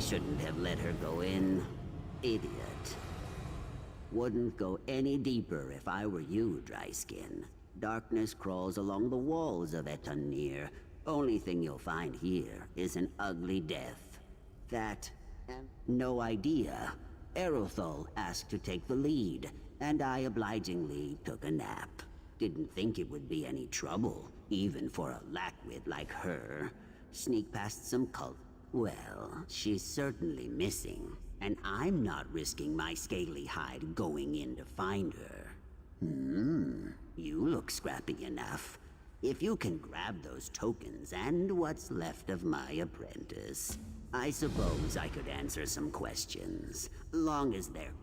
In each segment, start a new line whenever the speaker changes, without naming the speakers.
shouldn't have let her go in. Idiot. Wouldn't go any deeper if I were you, Dryskin. Darkness crawls along the walls of Etanir. Only thing you'll find here is an ugly death. That, and no idea. Erothal asked to take the lead, and I obligingly took a nap. Didn't think it would be any trouble, even for a lackwit like her. Sneak past some cult. Well, she's certainly missing, and I'm not risking my scaly hide going in to find her. You look scrappy enough. If you can grab those tokens and what's left of my apprentice, I suppose I could answer some questions, long as they're...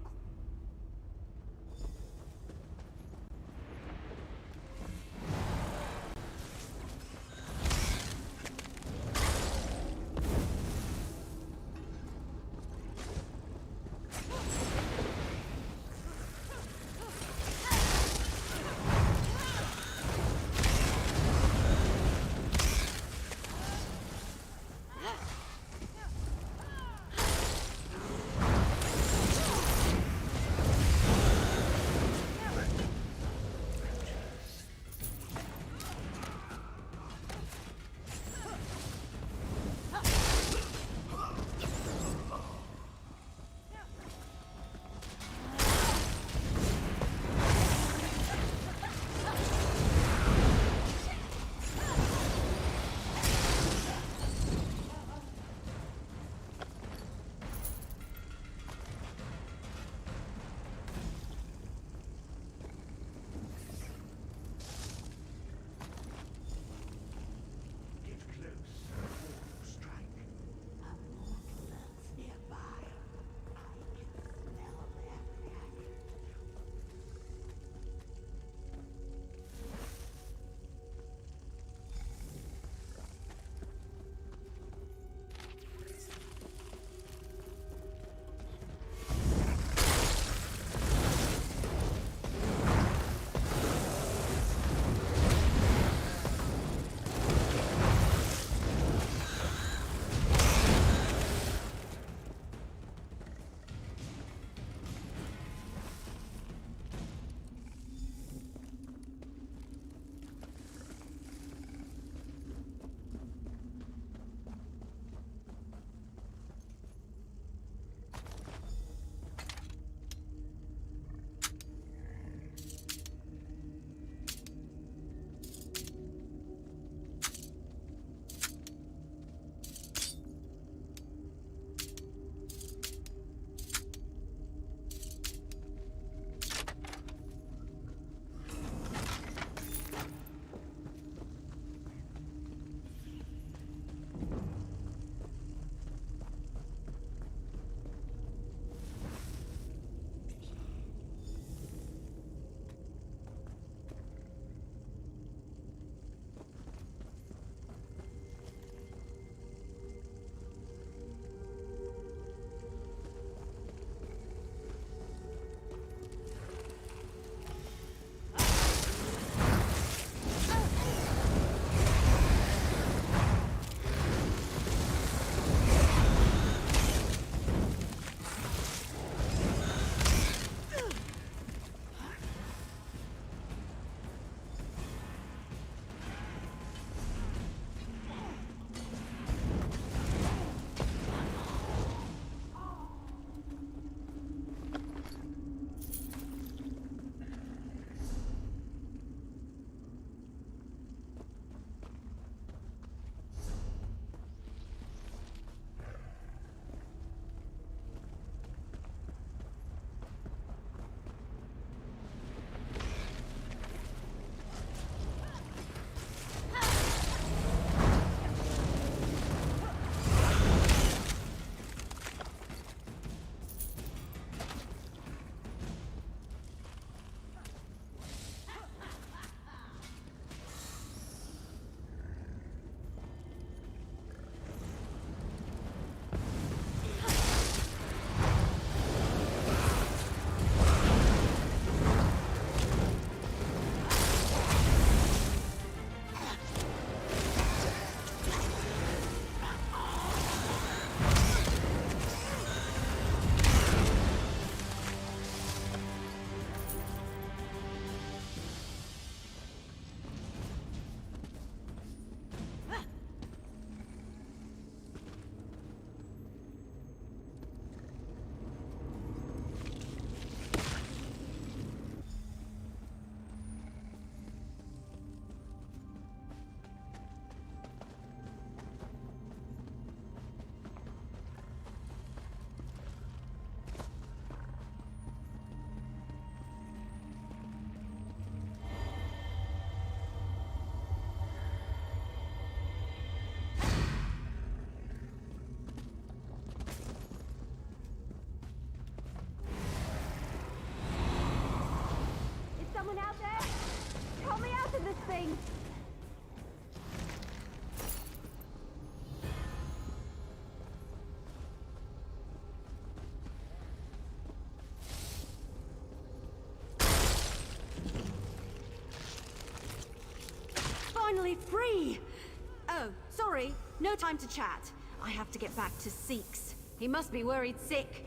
going! Finally free! Oh, sorry. No time to chat. I have to get back to Seeks. He must be worried sick.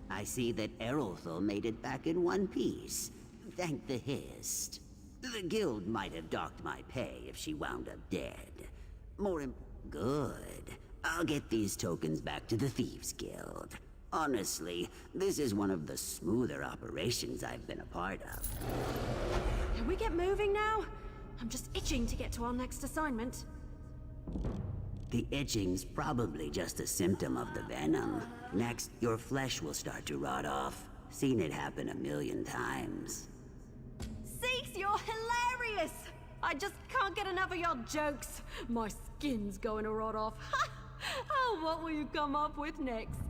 I see that Errolthal made it back in one piece. Thank the Hist. The guild might have docked my pay if she wound up dead. Good. I'll get these tokens back to the Thieves Guild. Honestly, this is one of the smoother operations I've been a part of.
Can we get moving now? I'm just itching to get to our next assignment.
The itching's probably just a symptom of the venom. Next, your flesh will start to rot off. Seen it happen 1,000,000 times.
Seeks, you're hilarious! I just can't get enough of your jokes. My skin's going to rot off. Oh, what will you come up with next?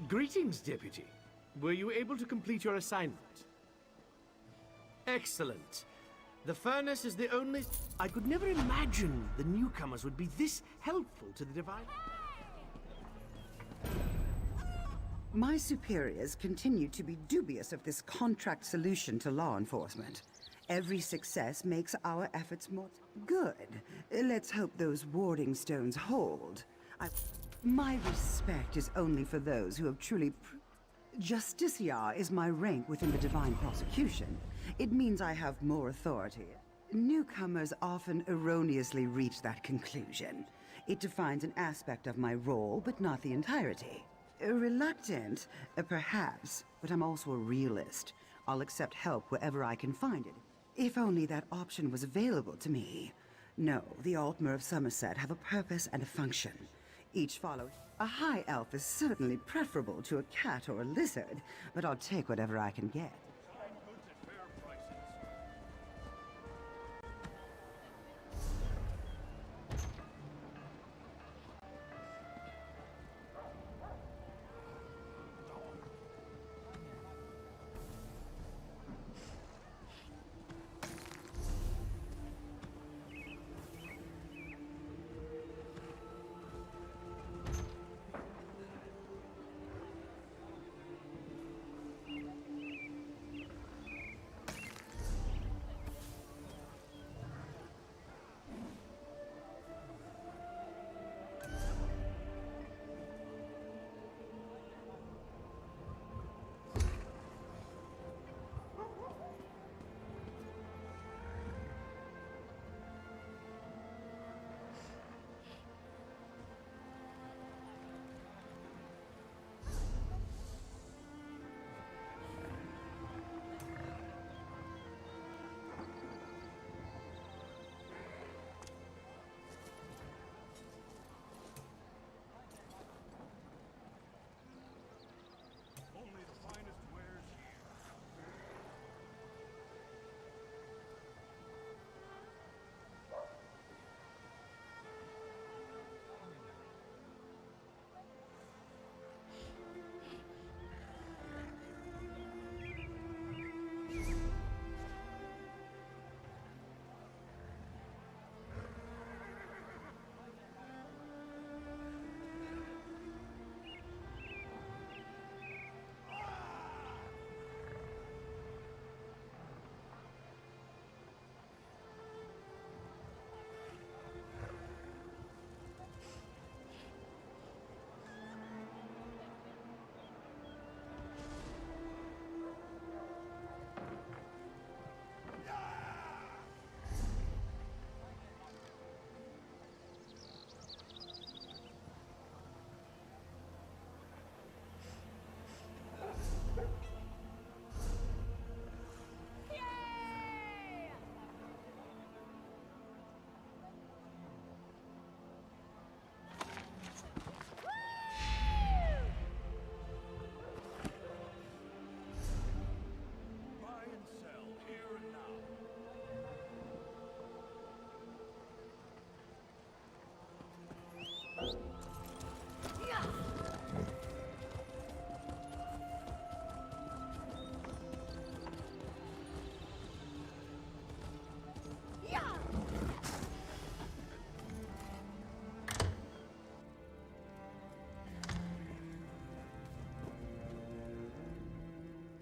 Greetings, Deputy. Were you able to complete your assignment? Excellent. The furnace is the only... I could never imagine the newcomers would be this helpful to the Divine...
My superiors continue to be dubious of this contract solution to law enforcement. Every success makes our efforts more good. Let's hope those warding stones hold. My respect is only for those who have truly... Justiciar is my rank within the divine prosecution. It means I have more authority. Newcomers often erroneously reach that conclusion. It defines an aspect of my role, but not the entirety. Reluctant, perhaps, but I'm also a realist. I'll accept help wherever I can find it, if only that option was available to me. No, the Altmer of Summerset have a purpose and a function. Each follows. A high elf is certainly preferable to a cat or a lizard, but I'll take whatever I can get.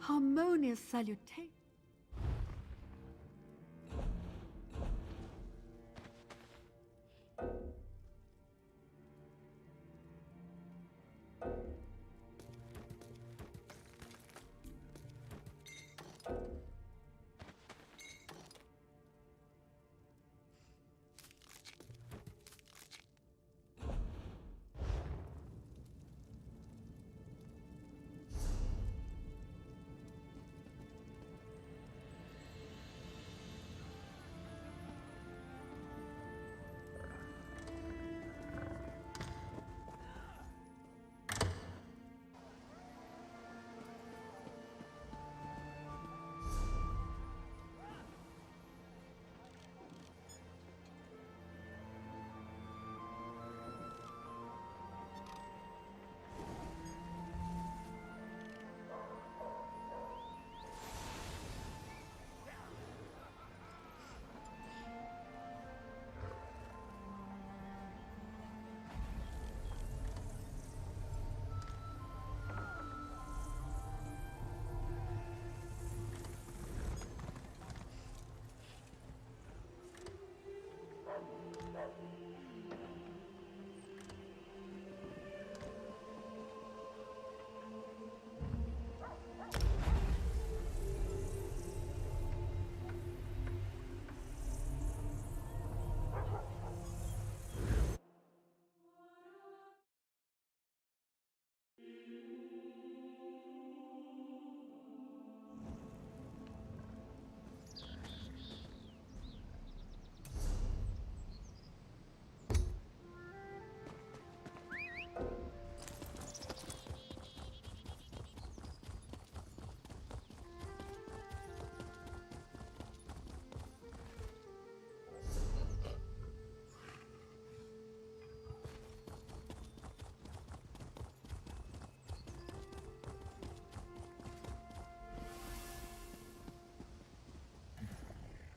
Harmonious salutation.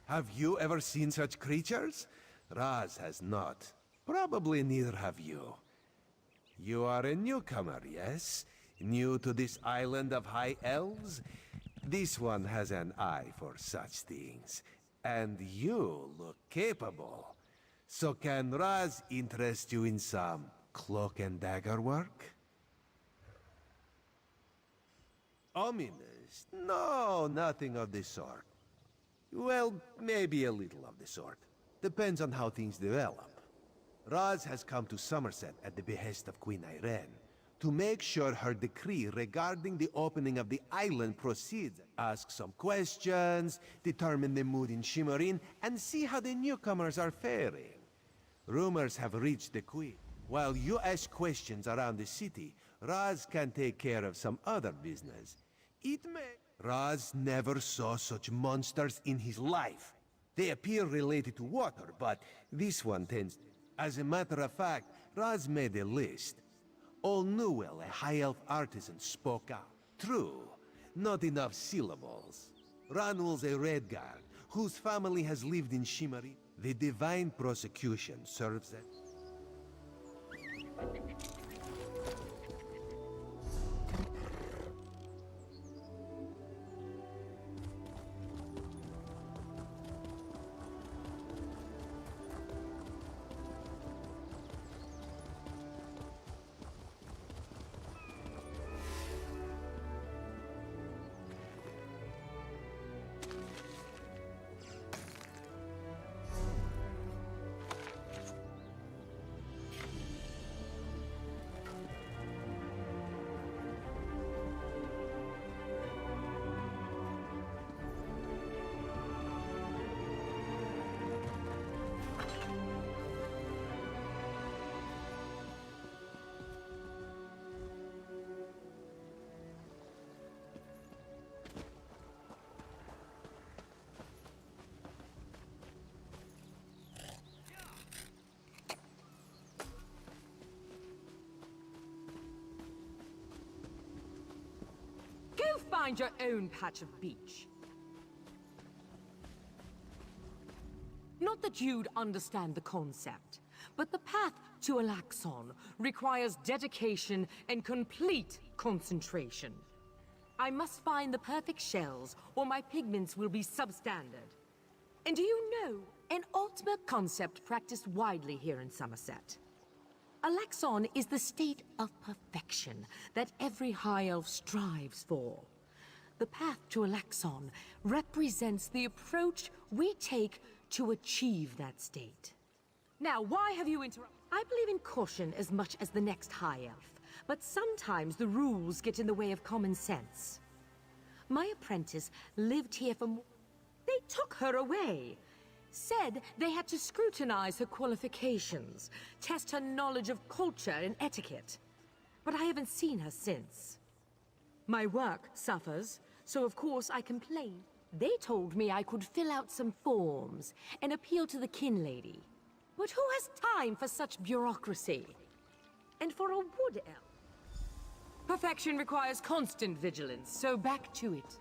Have you ever seen such creatures? Raz has not. Probably neither have you. You are a newcomer, yes? New to this island of high elves? This one has an eye for such things. And you look capable. So can Raz interest you in some cloak and dagger work? Ominous? No, nothing of the sort. Well, maybe a little of the sort. Depends on how things develop. Raz has come to Summerset at the behest of Queen Irene to make sure her decree regarding the opening of the island proceeds. Ask some questions, determine the mood in Shimmerin, and see how the newcomers are faring. Rumors have reached the Queen. While you ask questions around the city, Raz can take care of some other business. It may... Raz never saw such monsters in his life. They appear related to water, but this one tends... As a matter of fact, Raz made a list. All Newell, a high elf artisan, spoke out. True, not enough syllables. Ranul's a red guard, whose family has lived in Shimmery. The divine prosecution serves it.
Go find your own patch of beach. Not that you'd understand the concept, but the path to Alaxon requires dedication and complete concentration. I must find the perfect shells, or my pigments will be substandard. And do you know, an ultimate concept practiced widely here in Summerset. Alaxon is the state of perfection that every High Elf strives for. The path to Alaxon represents the approach we take to achieve that state. Now, why have you interrupted? I believe in caution as much as the next High Elf, but sometimes the rules get in the way of common sense. My apprentice lived here for They took her away. Said they had to scrutinize her qualifications, test her knowledge of culture and etiquette. But I haven't seen her since. My work suffers, so of course I complain. They told me I could fill out some forms and appeal to the kin lady. But who has time for such bureaucracy? And for a wood elf? Perfection requires constant vigilance, so back to it.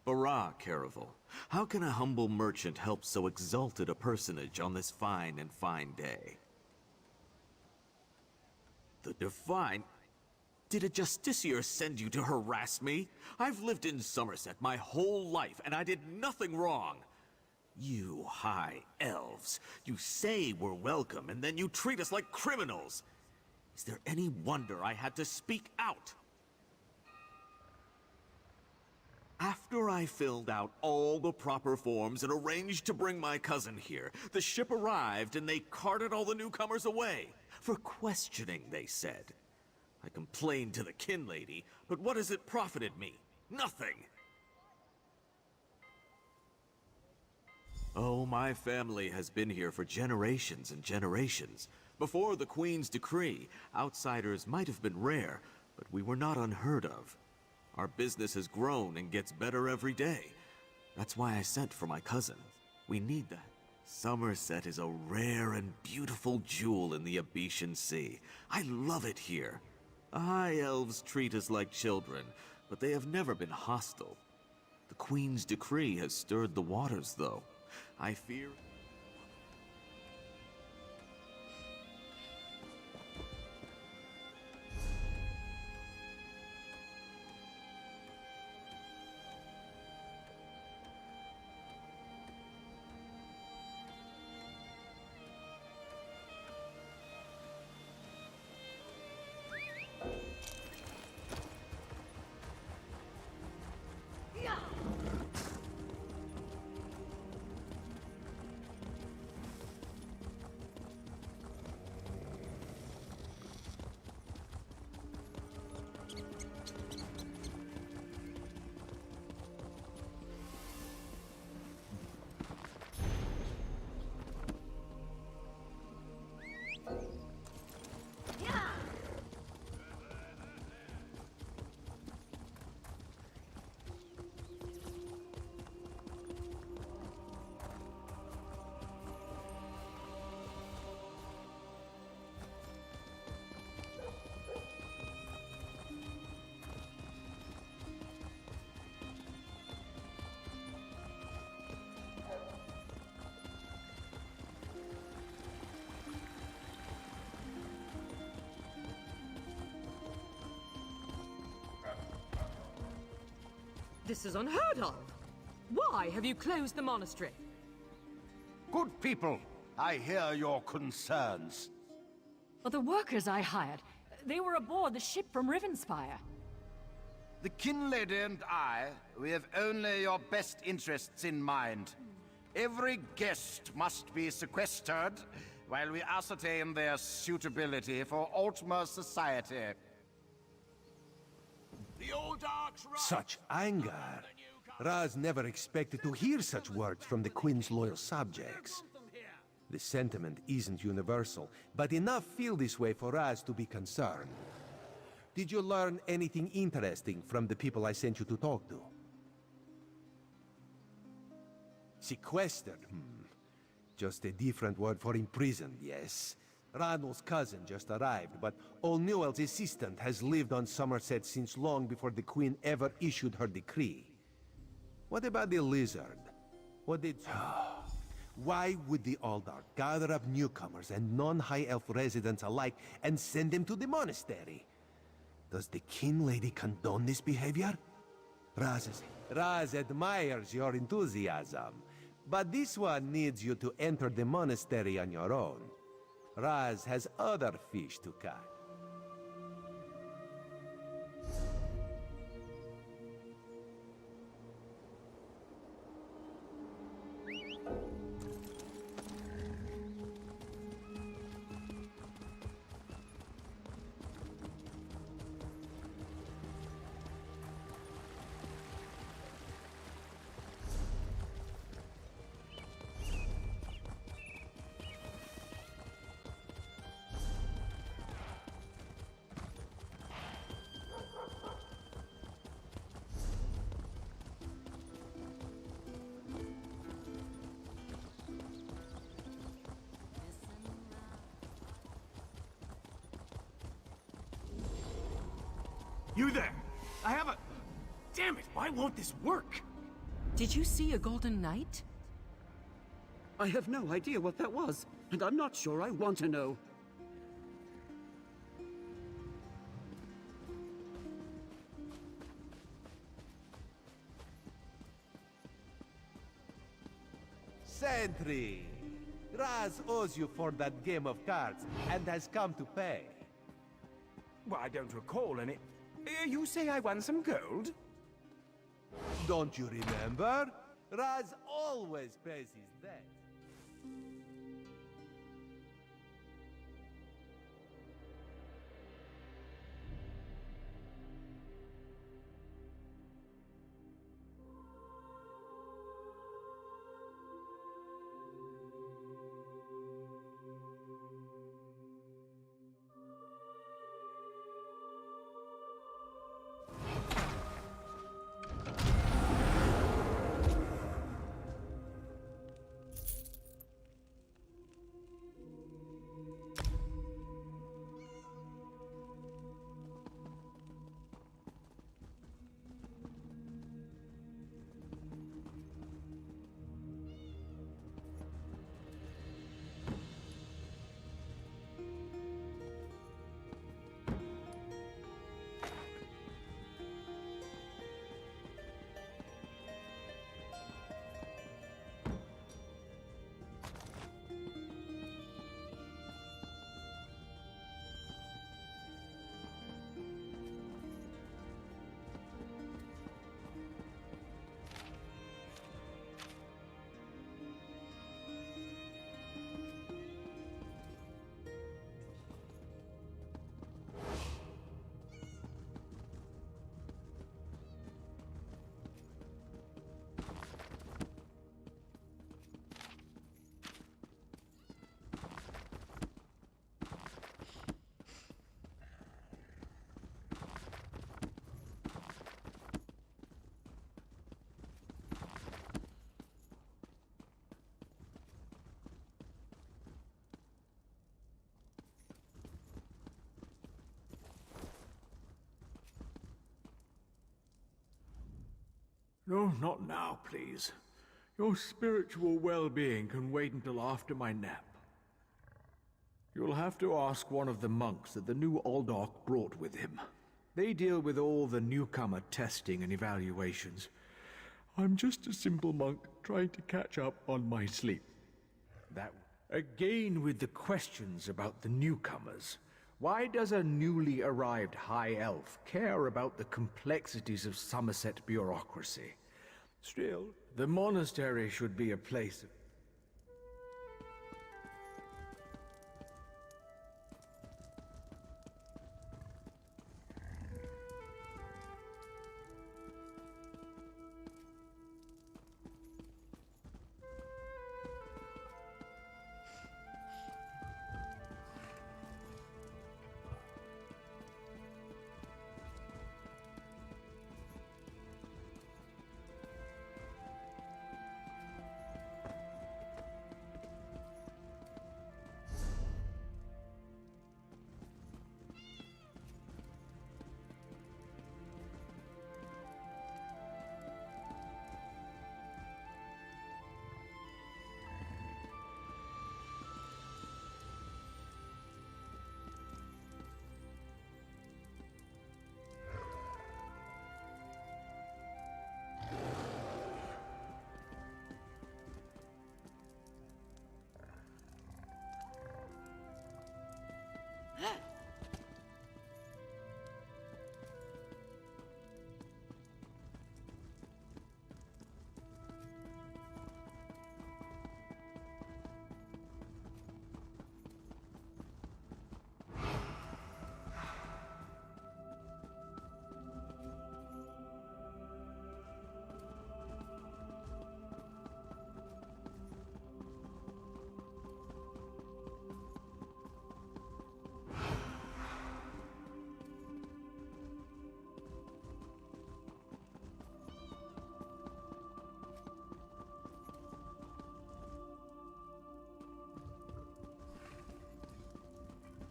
Hurrah, Caravel. How can a humble merchant help so exalted a personage on this fine and fine day? The Divine? Did a justiciar send you to harass me? I've lived in Summerset my whole life, and I did nothing wrong. You high elves, you say we're welcome, and then you treat us like criminals. Is there any wonder I had to speak out? After I filled out all the proper forms and arranged to bring my cousin here, the ship arrived and they carted all the newcomers away. For questioning, they said. I complained to the kin lady, but what has it profited me? Nothing! Oh, my family has been here for generations and generations. Before the Queen's decree, outsiders might have been rare, but we were not unheard of. Our business has grown and gets better every day. That's why I sent for my cousin. We need that. Summerset is a rare and beautiful jewel in the Abetian Sea. I love it here. The High Elves treat us like children, but they have never been hostile. The Queen's decree has stirred the waters, though. I fear...
This is unheard of! Why have you closed the monastery?
Good people, I hear your concerns.
But the workers I hired, they were aboard the ship from Rivenspire.
The kin lady and I, we have only your best interests in mind. Every guest must be sequestered while we ascertain their suitability for Altmer society.
The old dog's right.
Such anger. Raz never expected to hear such words from the Queen's loyal subjects. The sentiment isn't universal, but enough feel this way for Raz to be concerned. Did you learn anything interesting from the people I sent you to talk to? Sequestered, Just a different word for imprisoned, yes. Ranul's cousin just arrived, but O'Newell's assistant has lived on Summerset since long before the Queen ever issued her decree. What about the lizard? What did... Why would the Aldar gather up newcomers and non-High Elf residents alike and send them to the monastery? Does the kin lady condone this behavior? Raz admires your enthusiasm, but this one needs you to enter the monastery on your own. Raz has other fish to catch.
You there! I have a... Damn it, why won't this work?
Did you see a golden knight?
I have no idea what that was, and I'm not sure I want to know.
Sentry! Raz owes you for that game of cards, and has come to pay.
Well, I don't recall any... You say I won some gold?
Don't you remember? Raz always pays his debts.
No, not now, please. Your spiritual well-being can wait until after my nap. You'll have to ask one of the monks that the new Aldork brought with him. They deal with all the newcomer testing and evaluations. I'm just a simple monk trying to catch up on my sleep. That again with the questions about the newcomers. Why does a newly arrived high elf care about the complexities of Summerset bureaucracy? Still, the monastery should be a place of...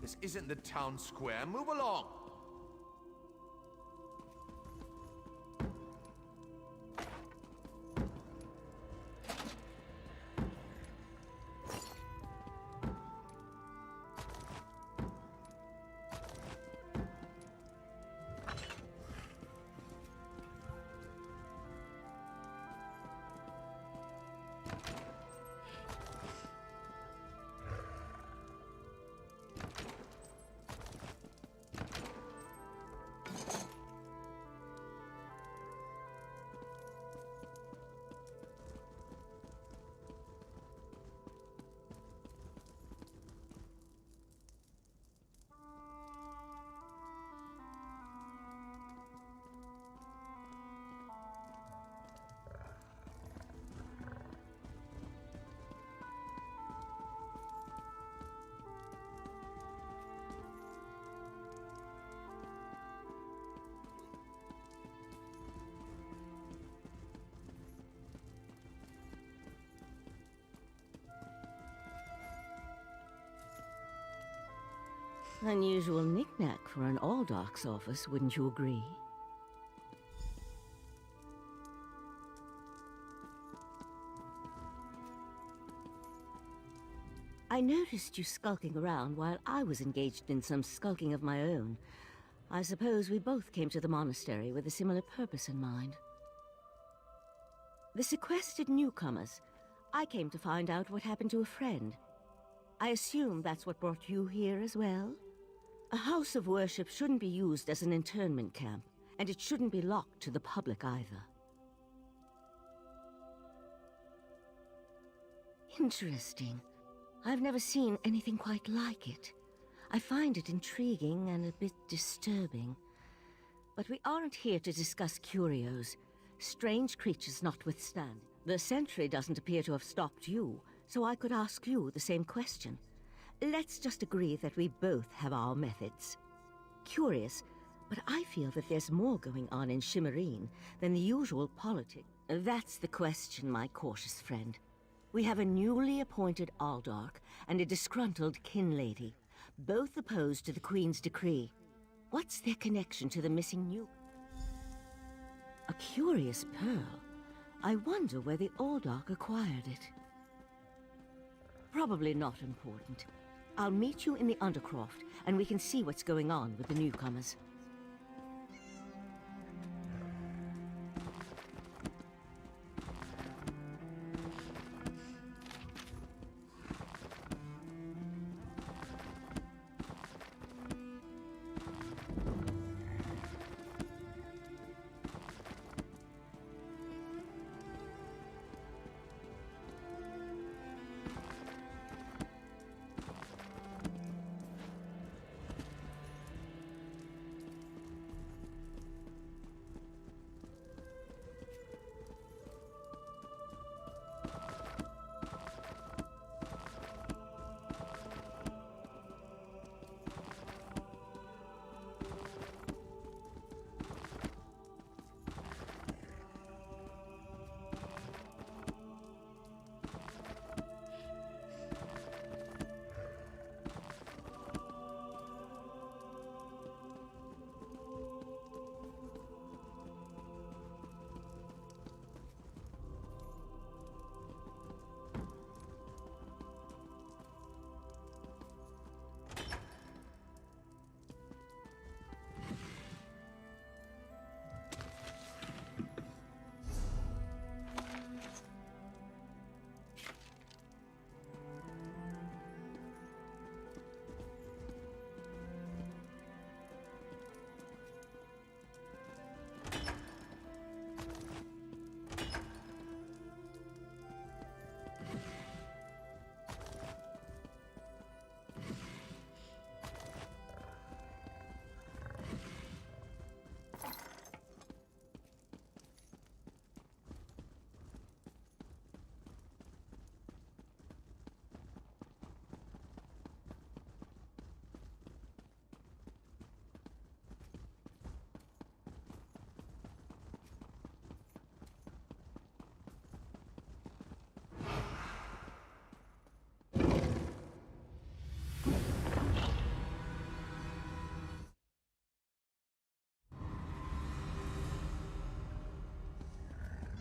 This isn't the town square. Move along!
Unusual knick-knack for an All-Dark's office, wouldn't you agree? I noticed you skulking around while I was engaged in some skulking of my own. I suppose we both came to the monastery with a similar purpose in mind. The sequestered newcomers. I came to find out what happened to a friend. I assume that's what brought you here as well? A house of worship shouldn't be used as an internment camp, and it shouldn't be locked to the public either. Interesting. I've never seen anything quite like it. I find it intriguing and a bit disturbing. But we aren't here to discuss curios. Strange creatures notwithstanding. The sentry doesn't appear to have stopped you, so I could ask you the same question. Let's just agree that we both have our methods. Curious, but I feel that there's more going on in Shimmerine than the usual politics. That's the question, my cautious friend. We have a newly appointed Aldark and a disgruntled kin lady, both opposed to the Queen's decree. What's their connection to the missing new? A curious pearl. I wonder where the Aldark acquired it. Probably not important. I'll meet you in the Undercroft, and we can see what's going on with the newcomers.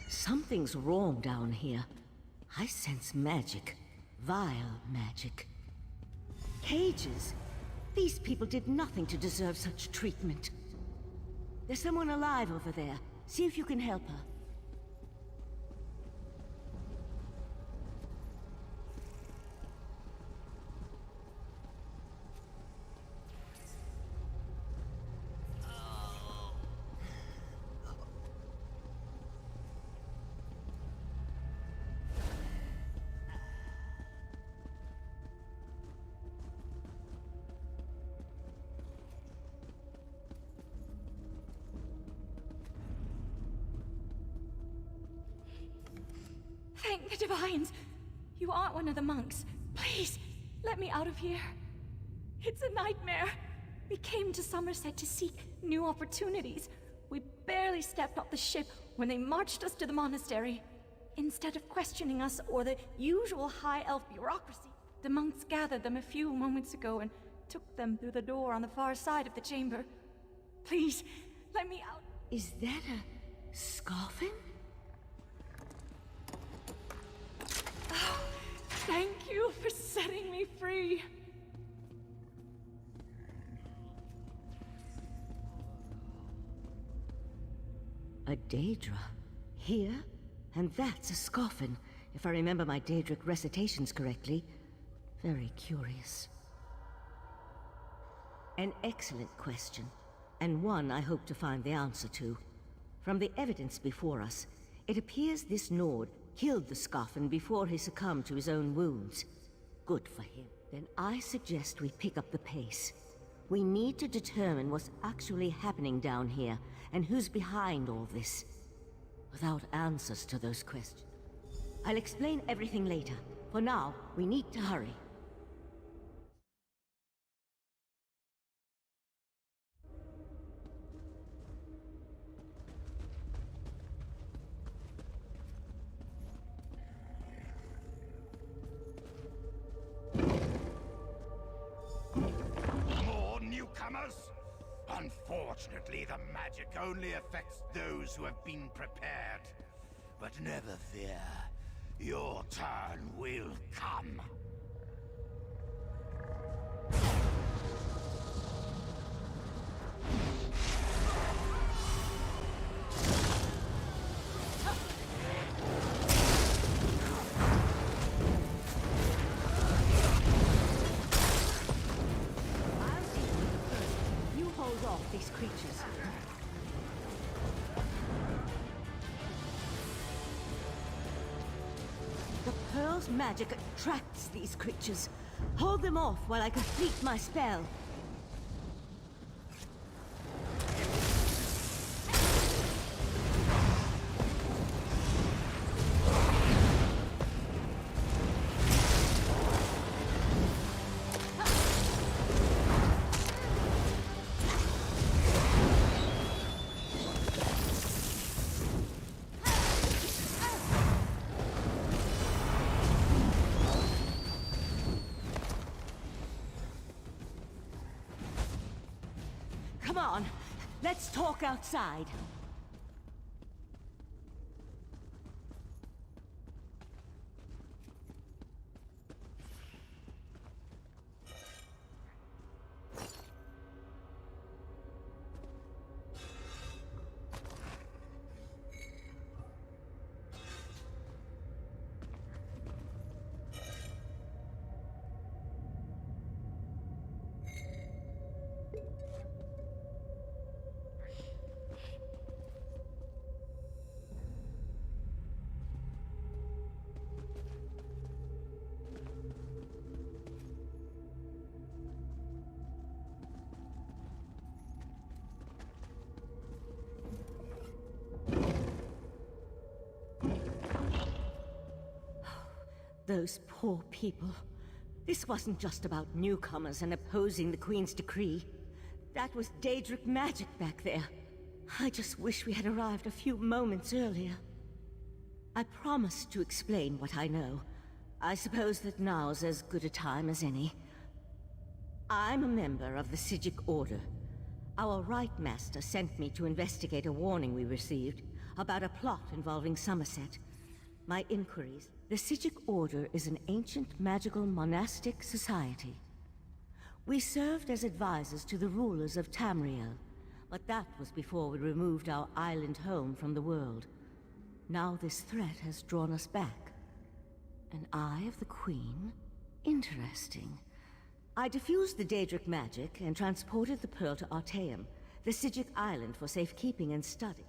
Something's wrong down here. I sense magic. Vile magic. Cages? These people did nothing to deserve such treatment. There's someone alive over there. See if you can help her.
Thank the Divines! You aren't one of the monks. Please, let me out of here. It's a nightmare. We came to Summerset to seek new opportunities. We barely stepped off the ship when they marched us to the monastery. Instead of questioning us or the usual high elf bureaucracy, the monks gathered them a few moments ago and took them through the door on the far side of the chamber. Please, let me out.
Is that a scoffin?
Oh, thank you for setting me free.
A Daedra? Here? And that's a scoffin, if I remember my Daedric recitations correctly. Very curious. An excellent question, and one I hope to find the answer to. From the evidence before us, it appears this Nord killed the scoffin before he succumbed to his own wounds. Good for him. Then I suggest we pick up the pace. We need to determine what's actually happening down here, and who's behind all this. Without answers to those questions, I'll explain everything later. For now, we need to hurry.
More newcomers? Unfortunately, the magic only affects those who have been prepared. But never fear, your turn will come.
You hold off these creatures. The Pearl's magic attracts these creatures. Hold them off while I complete my spell. Come on, let's talk outside. Those poor people. This wasn't just about newcomers and opposing the Queen's decree. That was Daedric magic back there. I just wish we had arrived a few moments earlier. I promised to explain what I know. I suppose that now's as good a time as any. I'm a member of the Sigic Order. Our Rite Master sent me to investigate a warning we received about a plot involving Summerset. My inquiries. The Sigic Order is an ancient magical monastic society. We served as advisors to the rulers of Tamriel, but that was before we removed our island home from the world. Now this threat has drawn us back. An Eye of the Queen? Interesting. I diffused the Daedric magic and transported the pearl to Artaeum, the Sigic island, for safekeeping and study.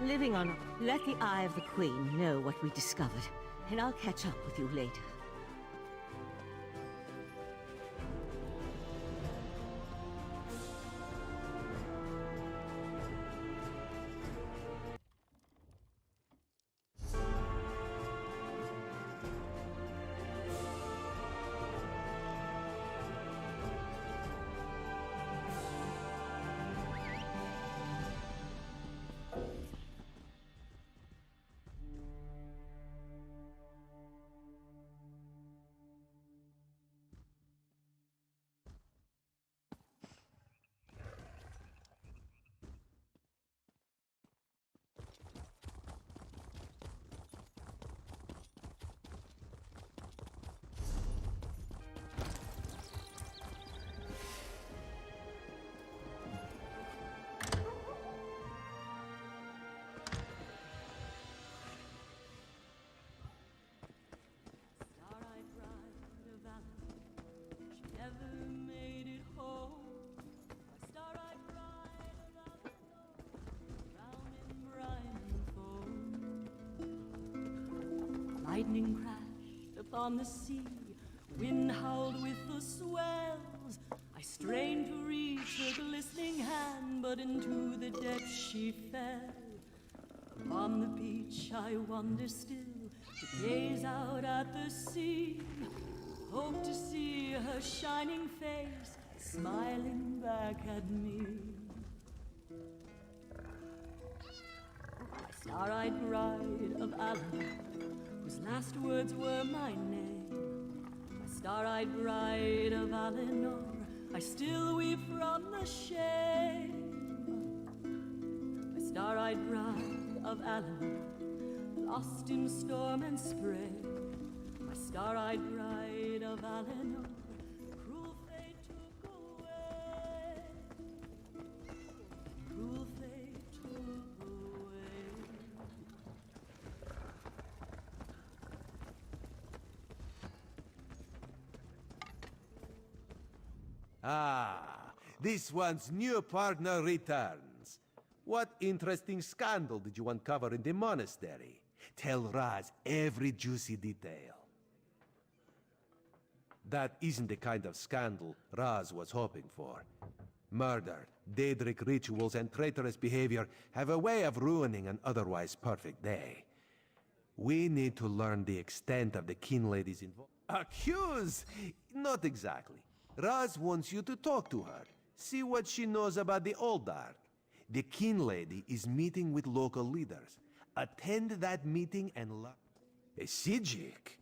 living on... Let the Eye of the Queen know what we discovered, and I'll catch up with you later.
Lightning crashed upon the sea, wind howled with the swells. I strained to reach her glistening hand, but into the depths she fell. Upon the beach I wander still, to gaze out at the sea. Hope to see her shining face, smiling back at me. Star-eyed bride of Alan, whose last words were my name. My star-eyed bride of Alenor, I still weep from the shame. My star-eyed bride of Alenor, lost in storm and spray. My star-eyed bride of Alenor, cruel fate took away. Cruel fate took away.
Ah, this one's new partner returns. What interesting scandal did you uncover in the monastery? Tell Raz every juicy detail. That isn't the kind of scandal Raz was hoping for. Murder, Daedric rituals, and traitorous behavior have a way of ruining an otherwise perfect day. We need to learn the extent of the kin lady's involvement. Accuse? Not exactly. Raz wants you to talk to her. See what she knows about the Old Dark. The kin lady is meeting with local leaders. Attend that meeting and learn. A Sijik?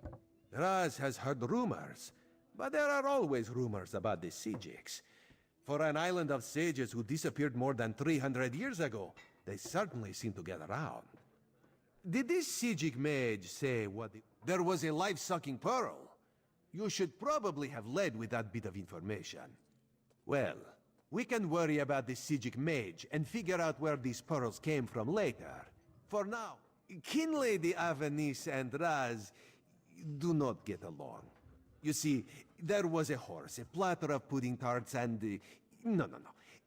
Raz has heard rumors, but there are always rumors about the Sijiks. For an island of sages who disappeared more than 300 years ago, they certainly seem to get around. Did this Sijik mage say what there was a life-sucking pearl? You should probably have led with that bit of information. Well, we can worry about the Sijik mage and figure out where these pearls came from later. For now, Kin Lady Avenice and Raz do not get along. You see, there was a horse, a platter of pudding tarts, and... No.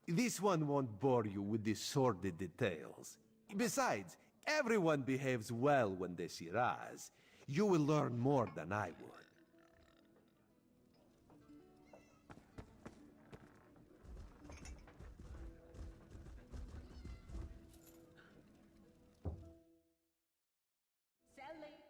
This one won't bore you with the sordid details. Besides, everyone behaves well when they see Raz. You will learn more than I would.